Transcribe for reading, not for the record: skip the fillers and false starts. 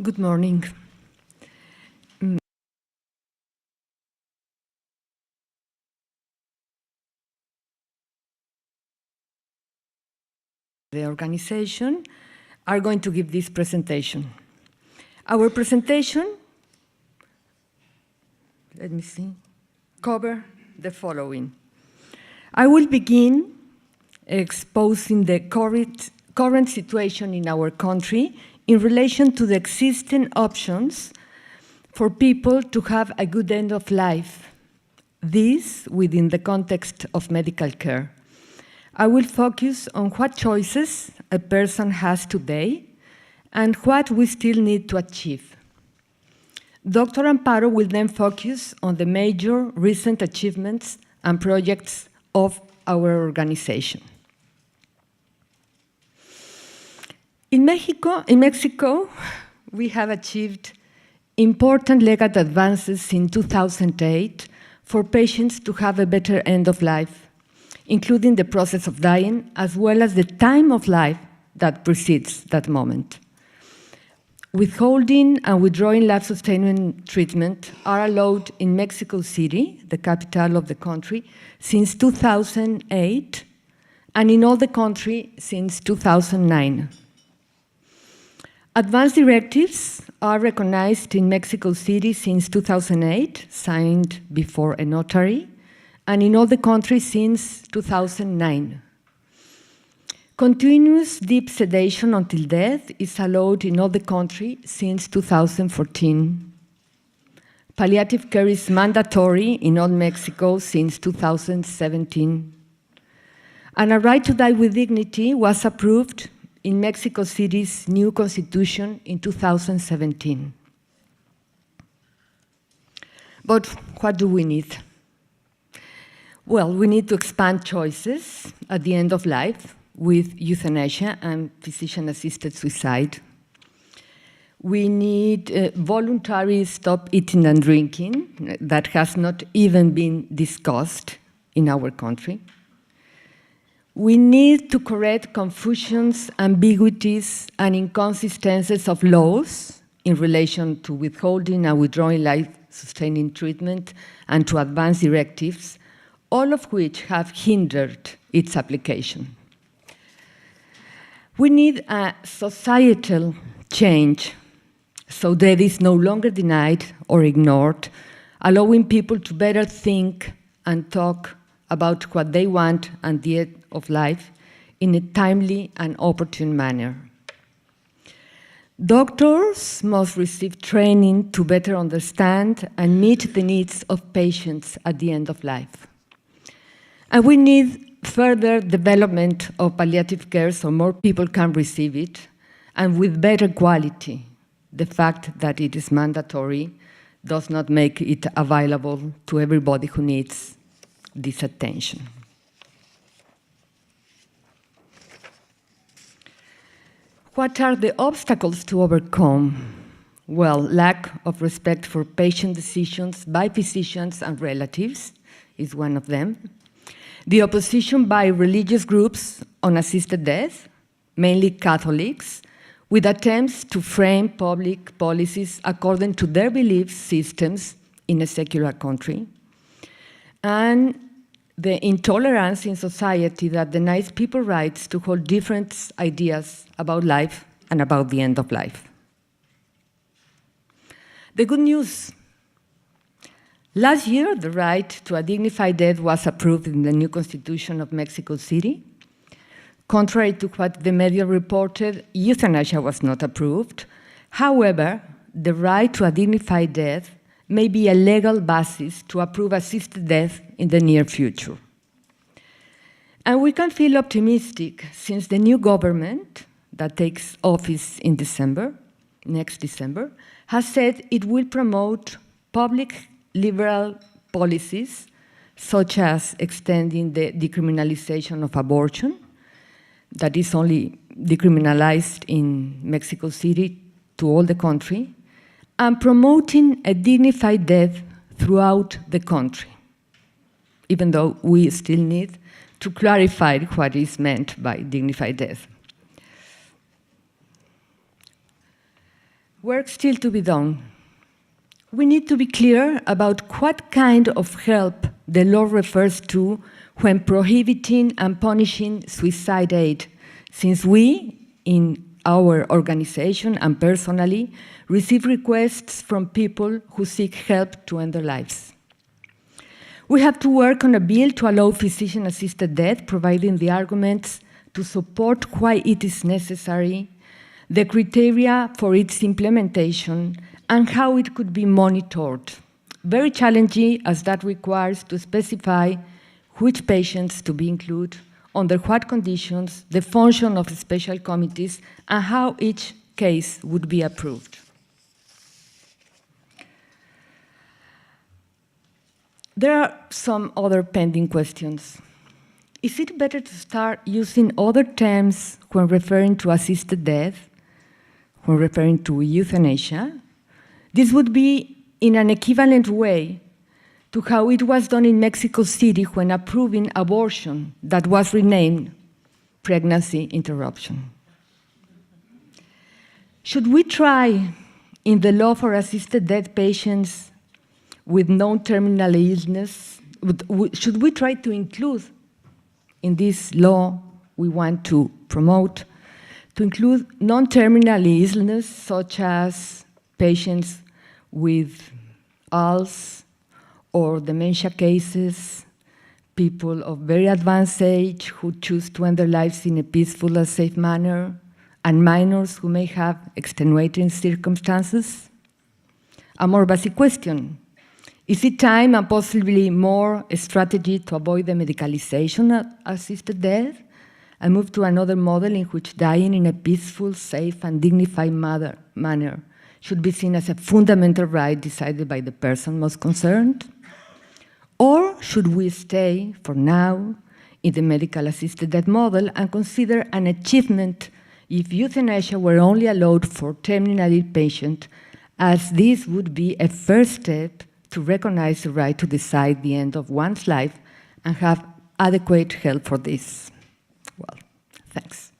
Good morning. The organization are going to give this presentation. Our presentation, cover the following. I will begin exposing the current situation in our country in relation to the existing options for people to have a good end of life, this within the context of medical care. I will focus on what choices a person has today and what we still need to achieve. Dr. Amparo will then focus on the major recent achievements and projects of our organization. In Mexico, we have achieved important legal advances in 2008 for patients to have a better end of life, including the process of dying, as well as the time of life that precedes that moment. Withholding and withdrawing life-sustaining treatment are allowed in Mexico City, the capital of the country, since 2008, and in all the country since 2009. Advance directives are recognized in Mexico City since 2008, signed before a notary, and in all the country since 2009. Continuous deep sedation until death is allowed in all the country since 2014. Palliative care is mandatory in all Mexico since 2017. And a right to die with dignity was approved in Mexico City's new constitution in 2017. But what do we need? Well, we need to expand choices at the end of life with euthanasia and physician-assisted suicide. We need voluntary stop eating and drinking that has not even been discussed in our country. We need to correct confusions, ambiguities, and inconsistencies of laws in relation to withholding and withdrawing life-sustaining treatment and to advance directives, all of which have hindered its application. We need a societal change so death is no longer denied or ignored, allowing people to better think and talk about what they want at the end of life in a timely and opportune manner. Doctors must receive training to better understand and meet the needs of patients at the end of life. And we need further development of palliative care so more people can receive it, and with better quality. The fact that it is mandatory does not make it available to everybody who needs this attention. What are the obstacles to overcome? Well, lack of respect for patient decisions by physicians and relatives is one of them. The opposition by religious groups on assisted death, mainly Catholics, with attempts to frame public policies according to their belief systems in a secular country. And the intolerance in society that denies people rights to hold different ideas about life and about the end of life. The good news. Last year, the right to a dignified death was approved in the new Constitution of Mexico City. Contrary to what the media reported, euthanasia was not approved. However, the right to a dignified death may be a legal basis to approve assisted death in the near future. And we can feel optimistic since the new government that takes office in December, next December, has said it will promote public liberal policies such as extending the decriminalization of abortion, that is only decriminalized in Mexico City to all the country, and promoting a dignified death throughout the country, even though we still need to clarify what is meant by dignified death. Work still to be done. We need to be clear about what kind of help the law refers to when prohibiting and punishing suicide aid, since we, in our organization and personally, receive requests from people who seek help to end their lives. We have to work on a bill to allow physician-assisted death, providing the arguments to support why it is necessary, the criteria for its implementation, and how it could be monitored. Very challenging, as that requires to specify which patients to be included, under what conditions, the function of special committees, and how each case would be approved. There are some other pending questions. Is it better to start using other terms when referring to assisted death, when referring to euthanasia? This would be in an equivalent way to how it was done in Mexico City when approving abortion that was renamed pregnancy interruption. Should we try in the law for assisted death patients with non-terminal illness, should we try to include in this law we want to promote, to include non-terminal illness such as patients with ALS or dementia cases, people of very advanced age who choose to end their lives in a peaceful and safe manner, and minors who may have extenuating circumstances? A more basic question: is it time and possibly more a strategy to avoid the medicalization of assisted death and move to another model in which dying in a peaceful, safe, and dignified manner should be seen as a fundamental right decided by the person most concerned? Or should we stay, for now, in the medical assisted death model and consider an achievement if euthanasia were only allowed for terminally ill patients, as this would be a first step to recognize the right to decide the end of one's life and have adequate help for this? Well, thanks.